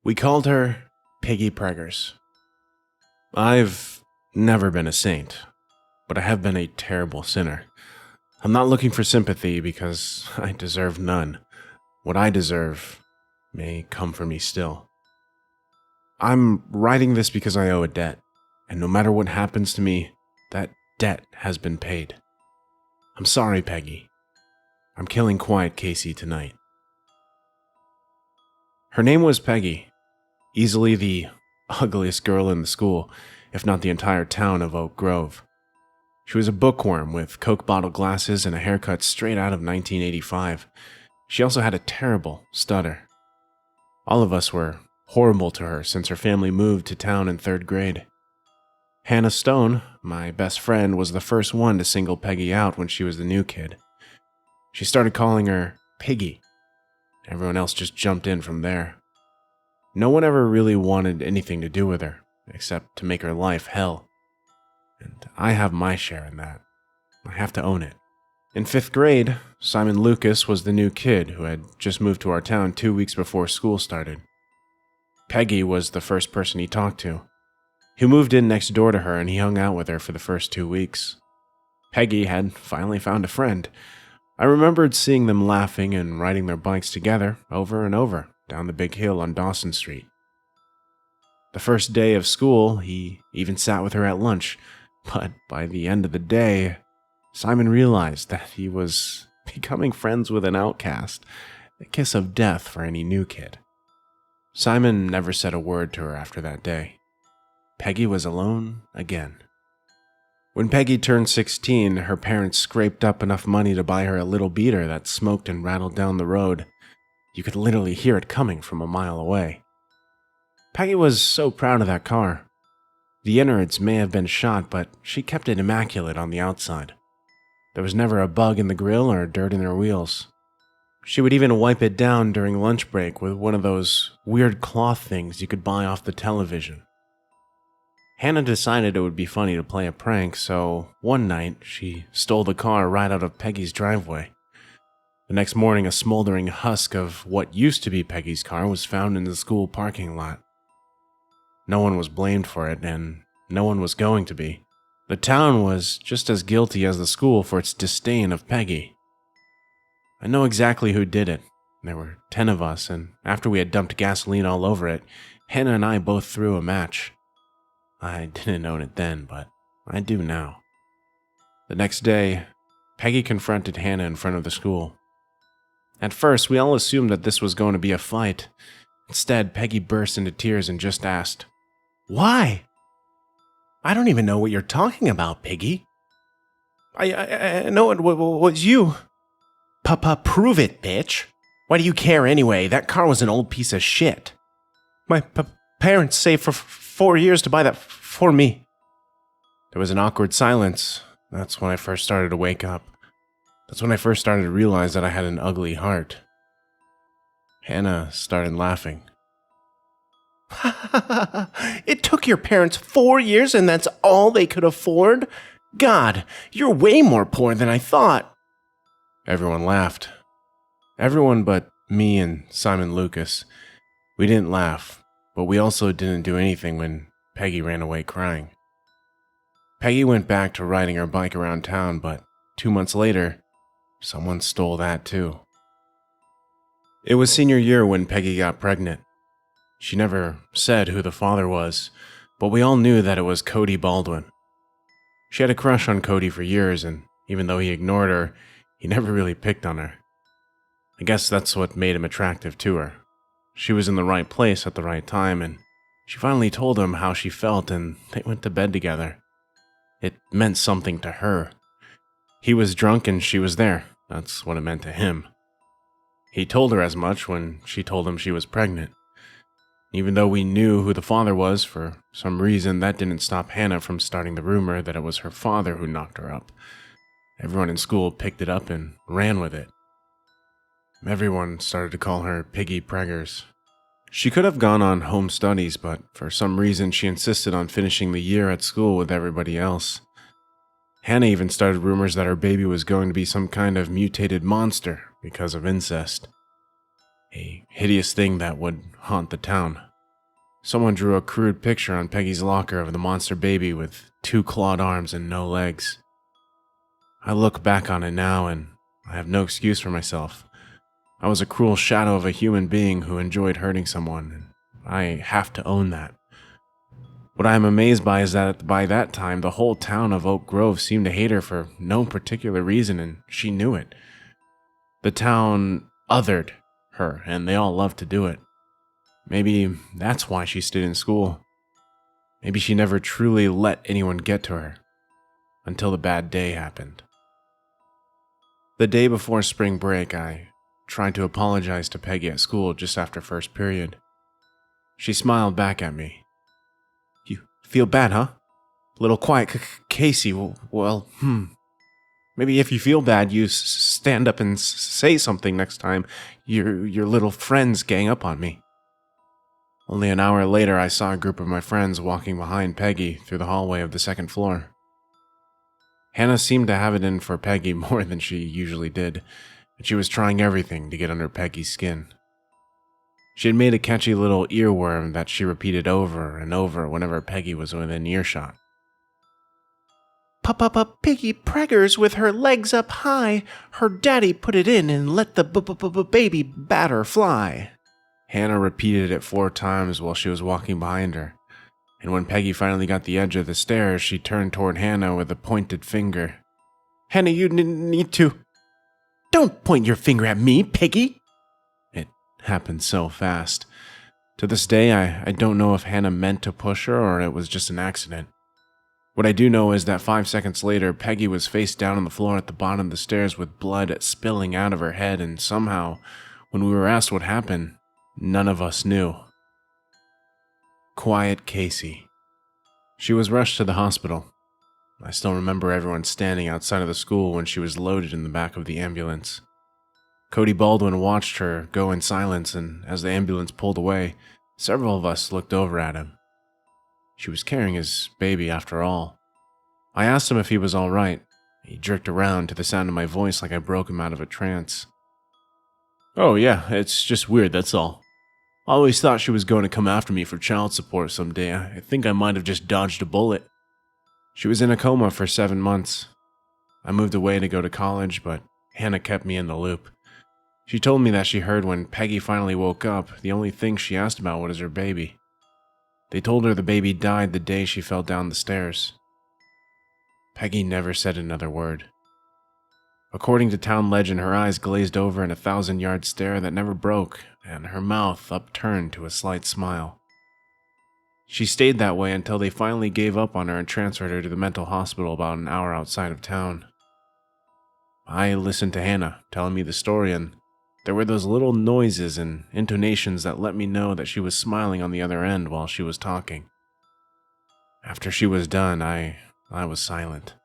We called her Piggy Preggers. I've never been a saint, but I have been a terrible sinner. I'm not looking for sympathy because I deserve none. What I deserve may come for me still. I'm writing this because I owe a debt, and no matter what happens to me, that debt has been paid. I'm sorry, Peggy. I'm killing Quiet Casey tonight. Her name was Peggy, easily the ugliest girl in the school, if not the entire town of Oak Grove. She was a bookworm with Coke bottle glasses and a haircut straight out of 1985. She also had a terrible stutter. All of us were horrible to her since her family moved to town in 3rd grade. Hannah Stone, my best friend, was the first one to single Peggy out when she was the new kid. She started calling her Piggy. Everyone else just jumped in from there. No one ever really wanted anything to do with her, except to make her life hell. And I have my share in that. I have to own it. In 5th grade, Simon Lucas was the new kid who had just moved to our town 2 weeks before school started. Peggy was the first person he talked to. He moved in next door to her and he hung out with her for the first 2 weeks. Peggy had finally found a friend. I remembered seeing them laughing and riding their bikes together over and over down the big hill on Dawson Street. The first day of school, he even sat with her at lunch, but by the end of the day, Simon realized that he was becoming friends with an outcast, the kiss of death for any new kid. Simon never said a word to her after that day. Peggy was alone again. When Peggy turned 16, her parents scraped up enough money to buy her a little beater that smoked and rattled down the road. You could literally hear it coming from a mile away. Peggy was so proud of that car. The innards may have been shot, but she kept it immaculate on the outside. There was never a bug in the grill or dirt in her wheels. She would even wipe it down during lunch break with one of those weird cloth things you could buy off the television. Hannah decided it would be funny to play a prank, so one night she stole the car right out of Peggy's driveway. The next morning, a smoldering husk of what used to be Peggy's car was found in the school parking lot. No one was blamed for it, and no one was going to be. The town was just as guilty as the school for its disdain of Peggy. I know exactly who did it. There were 10 of us, and after we had dumped gasoline all over it, Hannah and I both threw a match. I didn't own it then, but I do now. The next day, Peggy confronted Hannah in front of the school. At first, we all assumed that this was going to be a fight. Instead, Peggy burst into tears and just asked, "Why?" "I don't even know what you're talking about, Piggy." I know it was you." "Papa, prove it, bitch. Why do you care anyway? That car was an old piece of shit. My parents saved for 4 years to buy that for me." There was an awkward silence. That's when I first started to wake up. That's when I first started to realize that I had an ugly heart. Hannah started laughing. "It took your parents 4 years and that's all they could afford? God, you're way more poor than I thought." Everyone laughed. Everyone but me and Simon Lucas. We didn't laugh, but we also didn't do anything when Peggy ran away crying. Peggy went back to riding her bike around town, but 2 months later, someone stole that too. It was senior year when Peggy got pregnant. She never said who the father was, but we all knew that it was Cody Baldwin. She had a crush on Cody for years, and even though he ignored her, he never really picked on her. I guess that's what made him attractive to her. She was in the right place at the right time, and she finally told him how she felt, and they went to bed together. It meant something to her. He was drunk and she was there. That's what it meant to him. He told her as much when she told him she was pregnant. Even though we knew who the father was, for some reason that didn't stop Hannah from starting the rumor that it was her father who knocked her up. Everyone in school picked it up and ran with it. Everyone started to call her Piggy Preggers. She could have gone on home studies, but for some reason she insisted on finishing the year at school with everybody else. Hannah even started rumors that her baby was going to be some kind of mutated monster because of incest. A hideous thing that would haunt the town. Someone drew a crude picture on Peggy's locker of the monster baby with 2 clawed arms and no legs. I look back on it now and I have no excuse for myself. I was a cruel shadow of a human being who enjoyed hurting someone, and I have to own that. What I am amazed by is that by that time, the whole town of Oak Grove seemed to hate her for no particular reason, and she knew it. The town othered her, and they all loved to do it. Maybe that's why she stayed in school. Maybe she never truly let anyone get to her, until the bad day happened. The day before spring break, I tried to apologize to Peggy at school just after first period. She smiled back at me. "You feel bad, huh? Little quiet, Casey. Well, maybe if you feel bad, you stand up and say something next time your little friends gang up on me." Only an hour later, I saw a group of my friends walking behind Peggy through the hallway of the second floor. Hannah seemed to have it in for Peggy more than she usually did, and she was trying everything to get under Peggy's skin. She had made a catchy little earworm that she repeated over and over whenever Peggy was within earshot. Piggy Preggers with her legs up high. Her daddy put it in and let the baby batter fly. Hannah repeated it 4 times while she was walking behind her, and when Peggy finally got the edge of the stairs, she turned toward Hannah with a pointed finger. "Hannah, you need to..." "Don't point your finger at me, Piggy!" It happened so fast. To this day, I don't know if Hannah meant to push her or it was just an accident. What I do know is that 5 seconds later, Peggy was face down on the floor at the bottom of the stairs with blood spilling out of her head, and somehow, when we were asked what happened, none of us knew. Quiet Casey. She was rushed to the hospital. I still remember everyone standing outside of the school when she was loaded in the back of the ambulance. Cody Baldwin watched her go in silence, and as the ambulance pulled away, several of us looked over at him. She was carrying his baby after all. I asked him if he was all right. He jerked around to the sound of my voice like I broke him out of a trance. "Oh yeah, it's just weird, that's all. I always thought she was going to come after me for child support someday. I think I might have just dodged a bullet." She was in a coma for 7 months. I moved away to go to college, but Hannah kept me in the loop. She told me that she heard when Peggy finally woke up, the only thing she asked about was her baby. They told her the baby died the day she fell down the stairs. Peggy never said another word. According to town legend, her eyes glazed over in a 1,000-yard stare that never broke, and her mouth upturned to a slight smile. She stayed that way until they finally gave up on her and transferred her to the mental hospital about an hour outside of town. I listened to Hannah telling me the story, and there were those little noises and intonations that let me know that she was smiling on the other end while she was talking. After she was done, I was silent.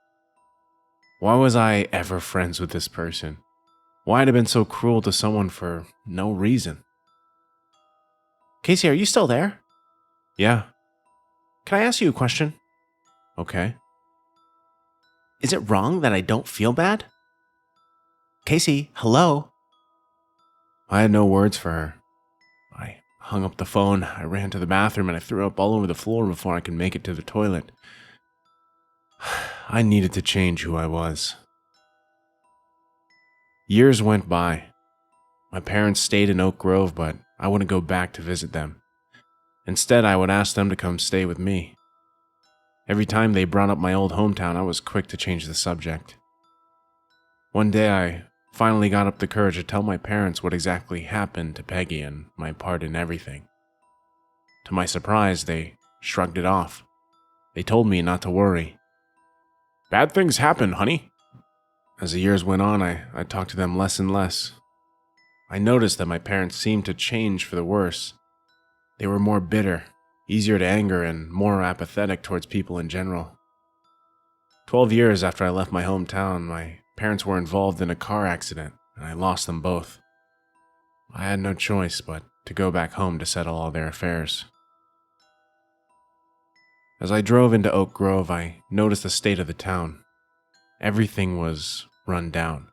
Why was I ever friends with this person? Why had I been so cruel to someone for no reason? "Casey, are you still there?" "Yeah." "Can I ask you a question?" "Okay." "Is it wrong that I don't feel bad?" "Casey, hello?" I had no words for her. I hung up the phone, I ran to the bathroom, and I threw up all over the floor before I could make it to the toilet. I needed to change who I was. Years went by. My parents stayed in Oak Grove, but I wouldn't go back to visit them. Instead, I would ask them to come stay with me. Every time they brought up my old hometown, I was quick to change the subject. One day, I finally got up the courage to tell my parents what exactly happened to Peggy and my part in everything. To my surprise, they shrugged it off. They told me not to worry. "Bad things happen, honey." As the years went on, I talked to them less and less. I noticed that my parents seemed to change for the worse. They were more bitter, easier to anger, and more apathetic towards people in general. 12 years after I left my hometown, my parents were involved in a car accident, and I lost them both. I had no choice but to go back home to settle all their affairs. As I drove into Oak Grove, I noticed the state of the town. Everything was run down.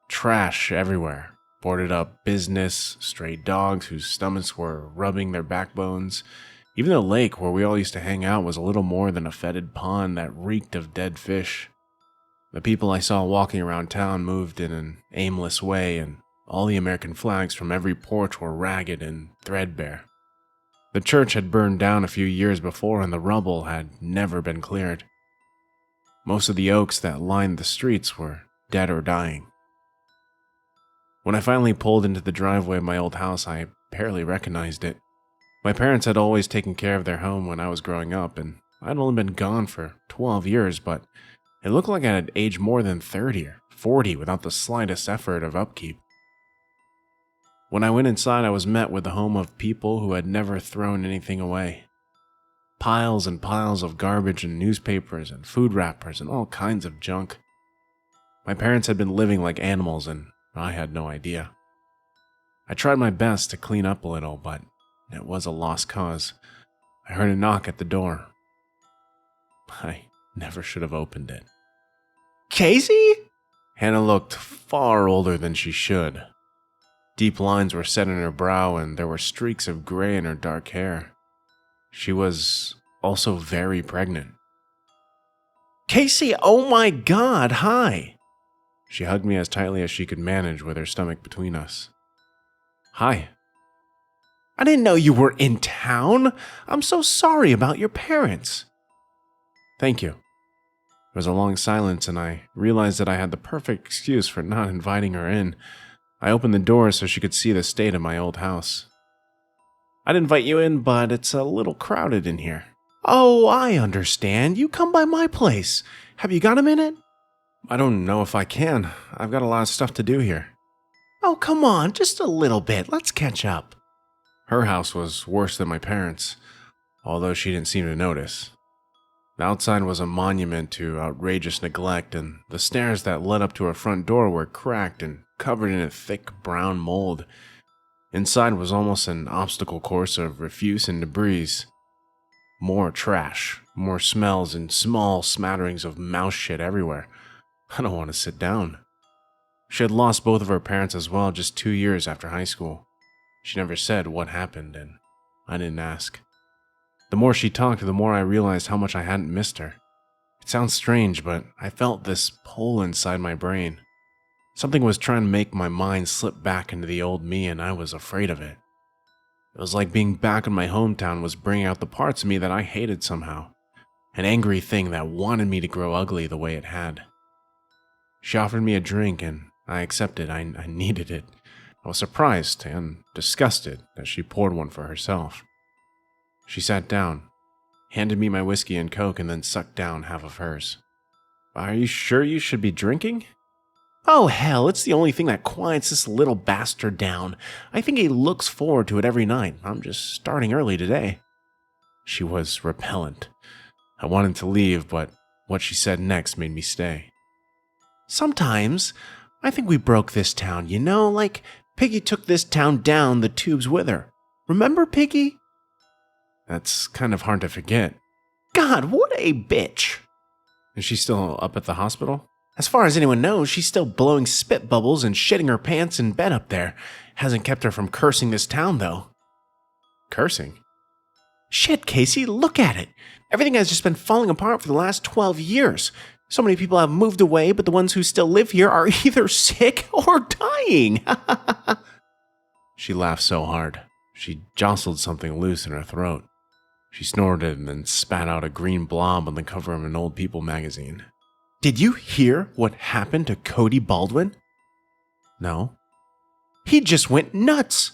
Trash everywhere, boarded up business, stray dogs whose stomachs were rubbing their backbones. Even the lake where we all used to hang out was a little more than a fetid pond that reeked of dead fish. The people I saw walking around town moved in an aimless way, and all the American flags from every porch were ragged and threadbare. The church had burned down a few years before, and the rubble had never been cleared. Most of the oaks that lined the streets were dead or dying. When I finally pulled into the driveway of my old house, I barely recognized it. My parents had always taken care of their home when I was growing up, and I'd only been gone for 12 years, but it looked like I had aged more than 30 or 40 without the slightest effort of upkeep. When I went inside, I was met with a home of people who had never thrown anything away. Piles and piles of garbage and newspapers and food wrappers and all kinds of junk. My parents had been living like animals, and I had no idea. I tried my best to clean up a little, but it was a lost cause. I heard a knock at the door. I never should have opened it. Casey? Hannah looked far older than she should. Deep lines were set in her brow, and there were streaks of gray in her dark hair. She was also very pregnant. Casey, oh my God, hi. She hugged me as tightly as she could manage with her stomach between us. Hi. I didn't know you were in town. I'm so sorry about your parents. Thank you. There was a long silence, and I realized that I had the perfect excuse for not inviting her in. I opened the door so she could see the state of my old house. I'd invite you in, but it's a little crowded in here. Oh, I understand. You come by my place. Have you got a minute? I don't know if I can. I've got a lot of stuff to do here. Oh, come on, just a little bit. Let's catch up. Her house was worse than my parents', although she didn't seem to notice. The outside was a monument to outrageous neglect, and the stairs that led up to her front door were cracked and covered in a thick brown mold. Inside was almost an obstacle course of refuse and debris. More trash, more smells, and small smatterings of mouse shit everywhere. I don't want to sit down. She had lost both of her parents as well just 2 years after high school. She never said what happened, and I didn't ask. The more she talked, the more I realized how much I hadn't missed her. It sounds strange, but I felt this pull inside my brain. Something was trying to make my mind slip back into the old me, and I was afraid of it. It was like being back in my hometown was bringing out the parts of me that I hated somehow. An angry thing that wanted me to grow ugly the way it had. She offered me a drink, and I accepted. I needed it. I was surprised and disgusted that she poured one for herself. She sat down, handed me my whiskey and Coke, and then sucked down half of hers. Are you sure you should be drinking? Oh, hell, it's the only thing that quiets this little bastard down. I think he looks forward to it every night. I'm just starting early today. She was repellent. I wanted to leave, but what she said next made me stay. Sometimes, I think we broke this town, you know, like Piggy took this town down the tubes with her. Remember Piggy? That's kind of hard to forget. God, what a bitch. Is she still up at the hospital? As far as anyone knows, she's still blowing spit bubbles and shitting her pants in bed up there. Hasn't kept her from cursing this town, though. Cursing? Shit, Casey, look at it. Everything has just been falling apart for the last 12 years. So many people have moved away, but the ones who still live here are either sick or dying. She laughed so hard. She jostled something loose in her throat. She snorted and then spat out a green blob on the cover of an old People magazine. Did you hear what happened to Cody Baldwin? No. He just went nuts.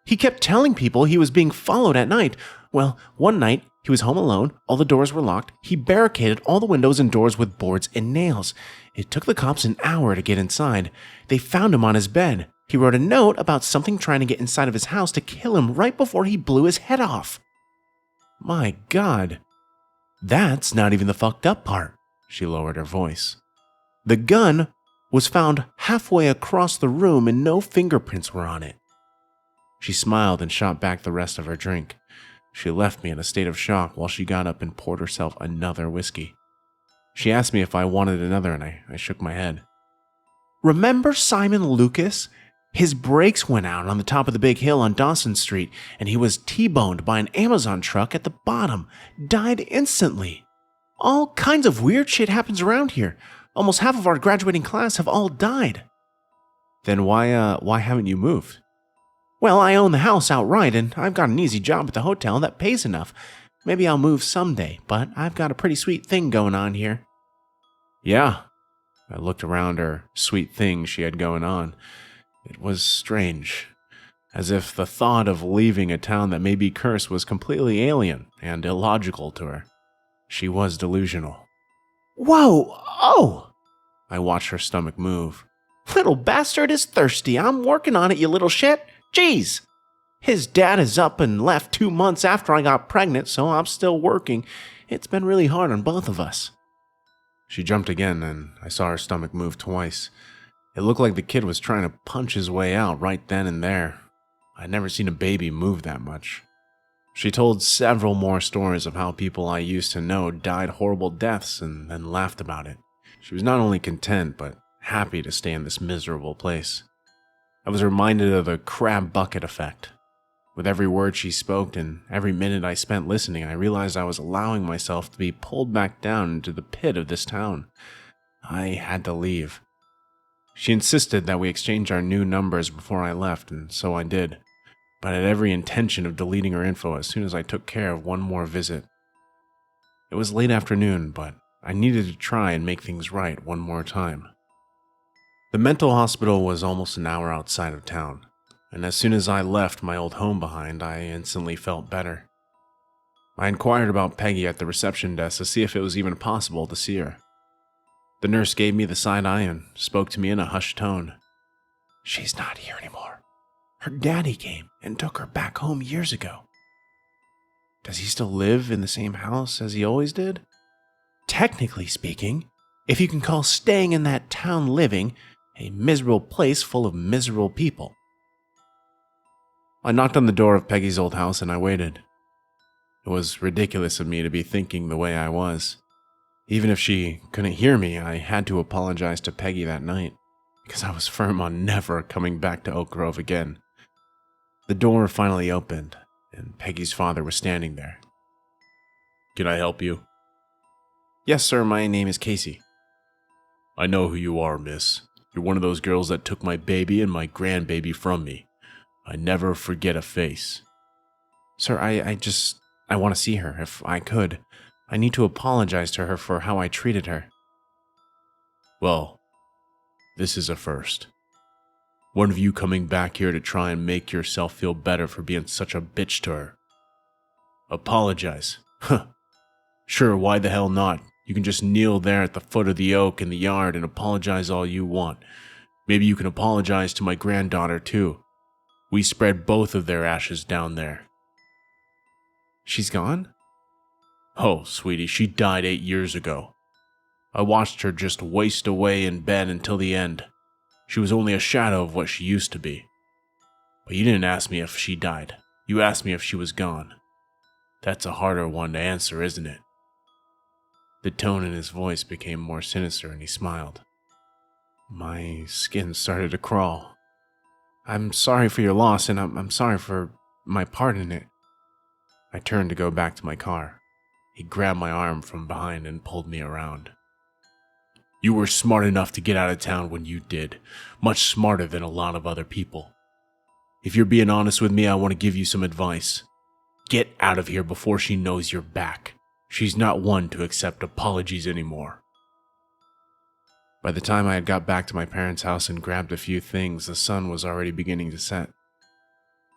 He kept telling people he was being followed at night. Well, one night, he was home alone, all the doors were locked, he barricaded all the windows and doors with boards and nails. It took the cops an hour to get inside. They found him on his bed. He wrote a note about something trying to get inside of his house to kill him right before he blew his head off. My God. That's not even the fucked up part. She lowered her voice. The gun was found halfway across the room and no fingerprints were on it. She smiled and shot back the rest of her drink. She left me in a state of shock while she got up and poured herself another whiskey. She asked me if I wanted another, and I shook my head. Remember Simon Lucas? His brakes went out on the top of the big hill on Dawson Street, and he was T-boned by an Amazon truck at the bottom. Died instantly. All kinds of weird shit happens around here. Almost half of our graduating class have all died. Then why haven't you moved? Well, I own the house outright, and I've got an easy job at the hotel that pays enough. Maybe I'll move someday, but I've got a pretty sweet thing going on here. Yeah. I looked around her sweet thing she had going on. It was strange, as if the thought of leaving a town that may be cursed was completely alien and illogical to her. She was delusional. Whoa! Oh! I watched her stomach move. Little bastard is thirsty. I'm working on it, you little shit. Jeez! His dad is up and left 2 months after I got pregnant, so I'm still working. It's been really hard on both of us. She jumped again, and I saw her stomach move twice. It looked like the kid was trying to punch his way out right then and there. I'd never seen a baby move that much. She told several more stories of how people I used to know died horrible deaths and then laughed about it. She was not only content, but happy to stay in this miserable place. I was reminded of the crab bucket effect. With every word she spoke and every minute I spent listening, I realized I was allowing myself to be pulled back down into the pit of this town. I had to leave. She insisted that we exchange our new numbers before I left, and so I did, but I had every intention of deleting her info as soon as I took care of one more visit. It was late afternoon, but I needed to try and make things right one more time. The mental hospital was almost an hour outside of town, and as soon as I left my old home behind, I instantly felt better. I inquired about Peggy at the reception desk to see if it was even possible to see her. The nurse gave me the side eye and spoke to me in a hushed tone. She's not here anymore. Her daddy came and took her back home years ago. Does he still live in the same house as he always did? Technically speaking, if you can call staying in that town living, a miserable place full of miserable people. I knocked on the door of Peggy's old house and I waited. It was ridiculous of me to be thinking the way I was. Even if she couldn't hear me, I had to apologize to Peggy that night, because I was firm on never coming back to Oak Grove again. The door finally opened, and Peggy's father was standing there. Can I help you? Yes, sir, my name is Casey. I know who you are, miss. You're one of those girls that took my baby and my grandbaby from me. I never forget a face. Sir, I want to see her, if I could. I need to apologize to her for how I treated her. Well, this is a first. One of you coming back here to try and make yourself feel better for being such a bitch to her. Apologize. Huh. Sure, why the hell not? You can just kneel there at the foot of the oak in the yard and apologize all you want. Maybe you can apologize to my granddaughter too. We spread both of their ashes down there. She's gone? Oh, sweetie, she died 8 years ago. I watched her just waste away in bed until the end. She was only a shadow of what she used to be. But you didn't ask me if she died. You asked me if she was gone. That's a harder one to answer, isn't it? The tone in his voice became more sinister and he smiled. My skin started to crawl. I'm sorry for your loss and I'm sorry for my part in it. I turned to go back to my car. He grabbed my arm from behind and pulled me around. You were smart enough to get out of town when you did. Much smarter than a lot of other people. If you're being honest with me, I want to give you some advice. Get out of here before she knows you're back. She's not one to accept apologies anymore. By the time I had got back to my parents' house and grabbed a few things, the sun was already beginning to set.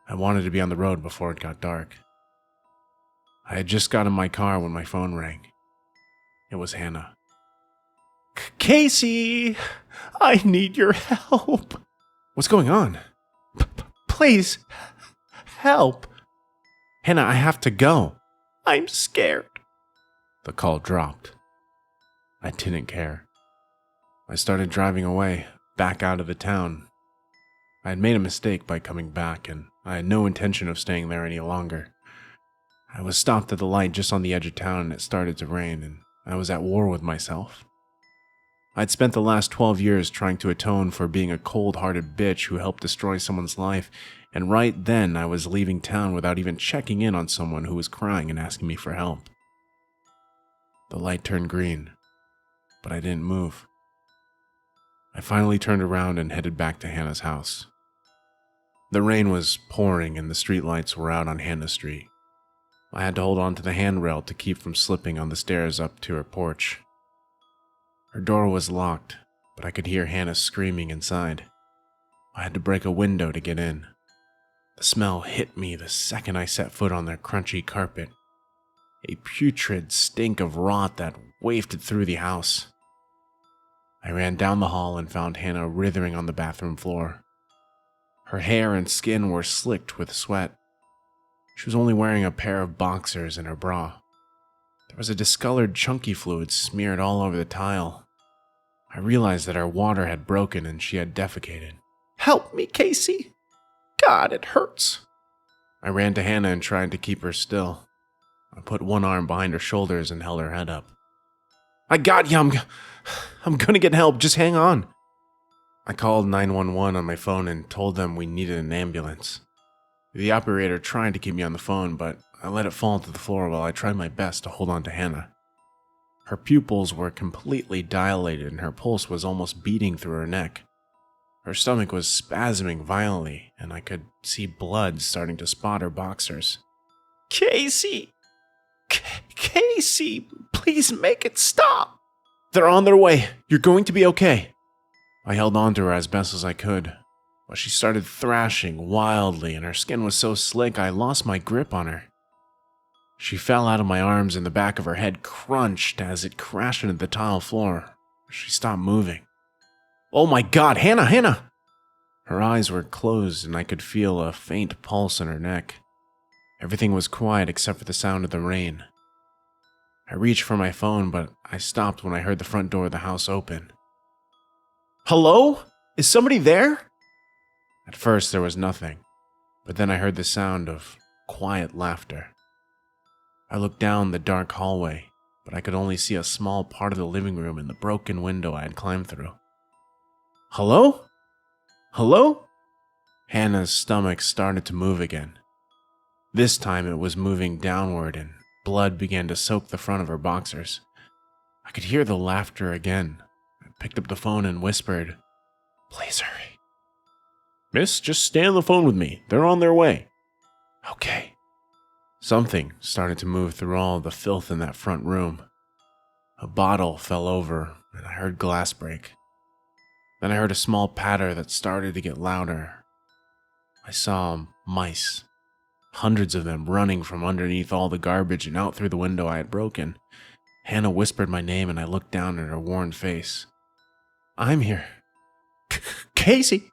I wanted to be on the road before it got dark. I had just got in my car when my phone rang. It was Hannah. Casey, I need your help. What's going on? Please, help. Hannah, I have to go. I'm scared. The call dropped. I didn't care. I started driving away, back out of the town. I had made a mistake by coming back, and I had no intention of staying there any longer. I was stopped at the light just on the edge of town and it started to rain, and I was at war with myself. I'd spent the last 12 years trying to atone for being a cold-hearted bitch who helped destroy someone's life, and right then I was leaving town without even checking in on someone who was crying and asking me for help. The light turned green, but I didn't move. I finally turned around and headed back to Hannah's house. The rain was pouring and the streetlights were out on Hannah Street. I had to hold on to the handrail to keep from slipping on the stairs up to her porch. Her door was locked, but I could hear Hannah screaming inside. I had to break a window to get in. The smell hit me the second I set foot on their crunchy carpet. A putrid stink of rot that wafted through the house. I ran down the hall and found Hannah writhing on the bathroom floor. Her hair and skin were slicked with sweat. She was only wearing a pair of boxers and her bra. There was a discolored chunky fluid smeared all over the tile. I realized that her water had broken and she had defecated. "Help me, Casey! God, it hurts!" I ran to Hannah and tried to keep her still. I put one arm behind her shoulders and held her head up. "I got you, I'm gonna get help, just hang on." I called 911 on my phone and told them we needed an ambulance. The operator tried to keep me on the phone, but I let it fall to the floor while I tried my best to hold on to Hannah. Her pupils were completely dilated and her pulse was almost beating through her neck. Her stomach was spasming violently, and I could see blood starting to spot her boxers. "Casey! Casey! Please make it stop!" "They're on their way. You're going to be okay." I held on to her as best as I could, but she started thrashing wildly and her skin was so slick I lost my grip on her. She fell out of my arms and the back of her head crunched as it crashed into the tile floor. She stopped moving. "Oh my God, Hannah! Her eyes were closed and I could feel a faint pulse in her neck. Everything was quiet except for the sound of the rain. I reached for my phone, but I stopped when I heard the front door of the house open. "Hello? Is somebody there?" At first there was nothing, but then I heard the sound of quiet laughter. I looked down the dark hallway, but I could only see a small part of the living room and the broken window I had climbed through. "Hello? Hello?" Hannah's stomach started to move again. This time it was moving downward and blood began to soak the front of her boxers. I could hear the laughter again. I picked up the phone and whispered, "Please hurry." "Miss, just stay on the phone with me. They're on their way." "Okay." Something started to move through all the filth in that front room. A bottle fell over and I heard glass break. Then I heard a small patter that started to get louder. I saw mice, hundreds of them running from underneath all the garbage and out through the window I had broken. Hannah whispered my name and I looked down at her worn face. "I'm here. Casey!"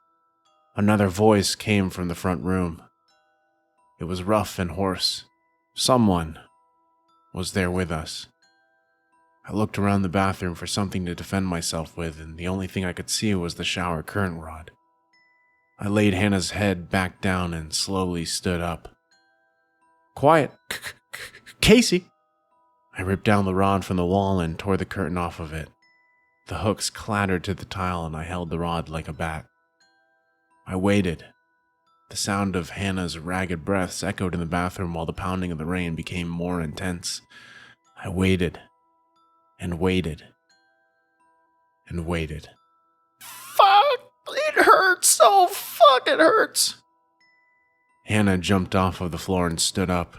Another voice came from the front room. It was rough and hoarse. Someone was there with us. I looked around the bathroom for something to defend myself with, and the only thing I could see was the shower curtain rod. I laid Hannah's head back down and slowly stood up. "Quiet. Casey!" I ripped down the rod from the wall and tore the curtain off of it. The hooks clattered to the tile and I held the rod like a bat. I waited. The sound of Hannah's ragged breaths echoed in the bathroom while the pounding of the rain became more intense. I waited, and waited, and waited. "Fuck! It hurts! Oh, fuck, it hurts!" Hannah jumped off of the floor and stood up.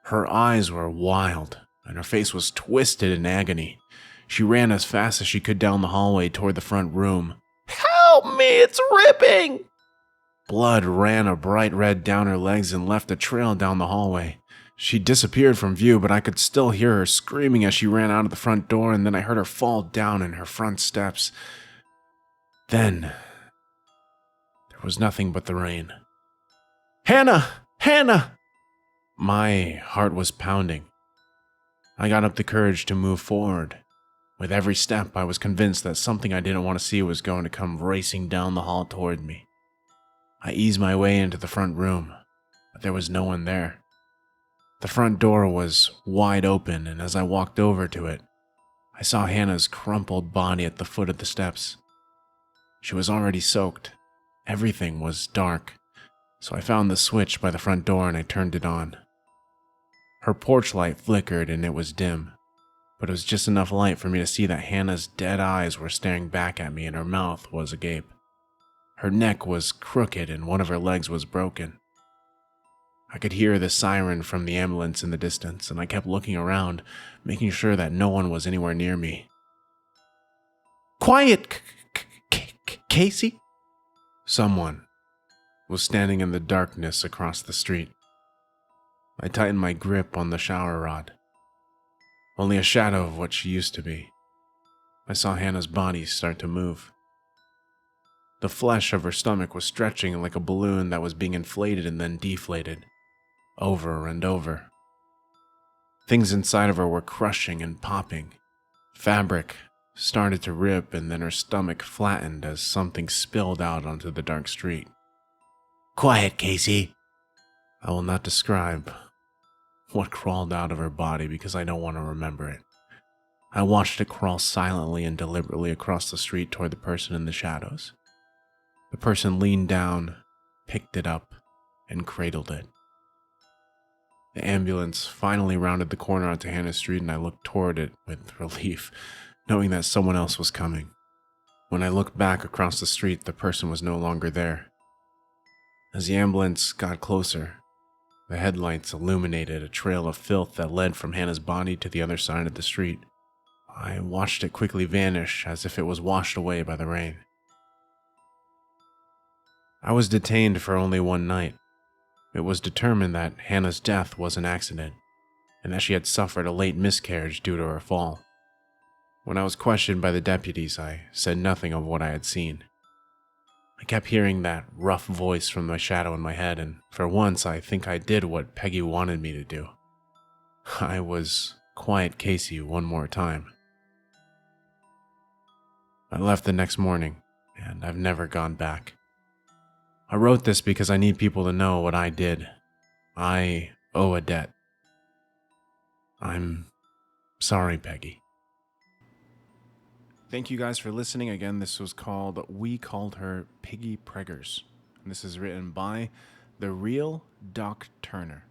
Her eyes were wild, and her face was twisted in agony. She ran as fast as she could down the hallway toward the front room. "Help me! It's ripping!" Blood ran a bright red down her legs and left a trail down the hallway. She disappeared from view, but I could still hear her screaming as she ran out of the front door, and then I heard her fall down in her front steps. Then, there was nothing but the rain. "Hannah! Hannah!" My heart was pounding. I got up the courage to move forward. With every step, I was convinced that something I didn't want to see was going to come racing down the hall toward me. I eased my way into the front room, but there was no one there. The front door was wide open, and as I walked over to it, I I saw Hannah's crumpled body at the foot of the steps. She was already soaked. Everything was dark, so I found the switch by the front door and I turned it on. Her porch light flickered and it was dim, but it was just enough light for me to see that Hannah's dead eyes were staring back at me and her mouth was agape. Her neck was crooked and one of her legs was broken. I could hear the siren from the ambulance in the distance, and I kept looking around, making sure that no one was anywhere near me. Quiet, Casey? Someone was standing in the darkness across the street. I tightened my grip on the shower rod. Only a shadow of what she used to be. I saw Hannah's body start to move. The flesh of her stomach was stretching like a balloon that was being inflated and then deflated, over and over. Things inside of her were crushing and popping. Fabric started to rip and then her stomach flattened as something spilled out onto the dark street. Quiet, Casey. I will not describe what crawled out of her body because I don't want to remember it. I watched it crawl silently and deliberately across the street toward the person in the shadows. The person leaned down, picked it up, and cradled it. The ambulance finally rounded the corner onto Hannah Street and I looked toward it with relief, knowing that someone else was coming. When I looked back across the street, the person was no longer there. As the ambulance got closer, the headlights illuminated a trail of filth that led from Hannah's body to the other side of the street. I watched it quickly vanish as if it was washed away by the rain. I was detained for only one night. It was determined that Hannah's death was an accident, and that she had suffered a late miscarriage due to her fall. When I was questioned by the deputies, I said nothing of what I had seen. I kept hearing that rough voice from my shadow in my head, and for once I think I did what Peggy wanted me to do. I was Quiet Casey one more time. I left the next morning, and I've never gone back. I wrote this because I need people to know what I did. I owe a debt. I'm sorry, Peggy. Thank you guys for listening. Again, this was called We Called Her Piggy Preggers. And this is written by the real Doc Turner.